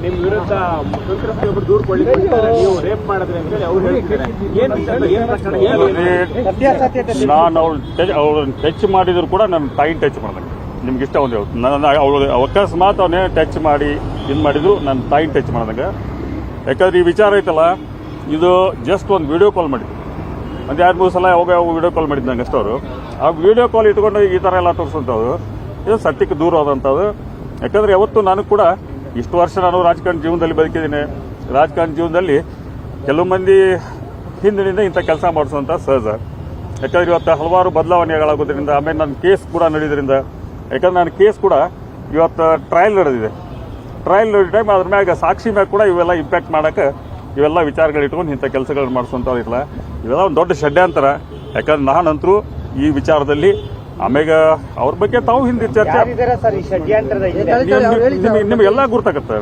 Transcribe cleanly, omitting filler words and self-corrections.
ನಿಮ್ ವಿರುದ್ಧ ಸಂತ್ರಸ್ತೆಯೊಬ್ಬರು ದೂರು ಕೊಡ್ಲಿಕ್ಕೆ ನೀವು ರೇಪ್ ಮಾಡಿದ್ರೆ ಅಂತ ಹೇಳಿ ಅವ್ರು ಹೇಳ್ತಿದ್ದಾರೆ. ನಾನು ಅವ್ರನ್ನ ಟಚ್ ಮಾಡಿದ್ರು ಕೂಡ ನನ್ನ ತಾಯಿನ ಟಚ್ ಮಾಡ್ದಂಗೆ. ನಿಮ್ಗೆ ಇಷ್ಟ ಒಂದು ನನ್ನ ಅವಳು ಅಕಸ್ಮಾತ್ ಅವನೇ ಟಚ್ ಮಾಡಿ ಇದು ಮಾಡಿದ್ರು ನನ್ನ ತಾಯಿನ ಟಚ್ ಮಾಡ್ದಂಗೆ. ಯಾಕಂದ್ರೆ ಈ ವಿಚಾರ ಐತಲ್ಲ, ಇದು ಜಸ್ಟ್ ಒಂದು ವಿಡಿಯೋ ಕಾಲ್ ಮಾಡಿದ್ರು. ಒಂದು 2-3 ಸಲ ಯಾವಾಗ ವಿಡಿಯೋ ಕಾಲ್ ಮಾಡಿದ್ದು ನಂಗೆ ಅಷ್ಟು ಅವರು. ಆ ವಿಡಿಯೋ ಕಾಲ್ ಇಟ್ಕೊಂಡು ಈ ಥರ ಎಲ್ಲ ತೋರಿಸೋಂಥದ್ದು ಇದು ಸತ್ಯಕ್ಕೆ ದೂರ ಆದಂಥದ್ದು. ಯಾಕಂದ್ರೆ ಯಾವತ್ತು ನಾನು ಕೂಡ ಇಷ್ಟು ವರ್ಷ ನಾನು ರಾಜಕಾರಣ ಜೀವನದಲ್ಲಿ ಬದುಕಿದ್ದೀನಿ. ರಾಜಕಾರಣ ಜೀವನದಲ್ಲಿ ಕೆಲವು ಮಂದಿ ಹಿಂದಿನಿಂದ ಇಂಥ ಕೆಲಸ ಮಾಡಿಸುವಂಥ ಸಹಜ. ಯಾಕಂದ್ರೆ ಇವತ್ತು ಹಲವಾರು ಬದಲಾವಣೆಗಳಾಗೋದ್ರಿಂದ, ಆಮೇಲೆ ನನ್ನ ಕೇಸ್ ಕೂಡ ನಡೆಯೋದ್ರಿಂದ, ಯಾಕಂದ್ರೆ ನನ್ನ ಕೇಸ್ ಕೂಡ ಇವತ್ತು ಟ್ರಯಲ್ ನಡೆದಿದೆ. ಟ್ರಯಲ್ ನಡೆದ ಟೈಮ್ ಅದ್ರ ಮ್ಯಾಗ ಸಾಕ್ಷಿ ಮ್ಯಾಗ ಕೂಡ ಇವೆಲ್ಲ ಇಂಪ್ಯಾಕ್ಟ್ ಮಾಡೋಕೆ ಇವೆಲ್ಲ ವಿಚಾರಗಳು ಇಟ್ಕೊಂಡು ಇಂಥ ಕೆಲಸಗಳು ಮಾಡಿಸುವಂಥದ್ದು ಇರಲ್ಲ. ಇವೆಲ್ಲ ಒಂದು ದೊಡ್ಡ ಷಡ್ಯಂತರ. ಯಾಕಂದ್ರೆ ನಾನಂತರೂ ಈ ವಿಚಾರದಲ್ಲಿ ಆಮ್ಯಾಗ ಅವ್ರ ಬಗ್ಗೆ ತಾವು ಹಿಂದೆ ಚರ್ಚೆ ನಿಮಗೆಲ್ಲ ಗುರ್ತಾಗತ್ತೆ.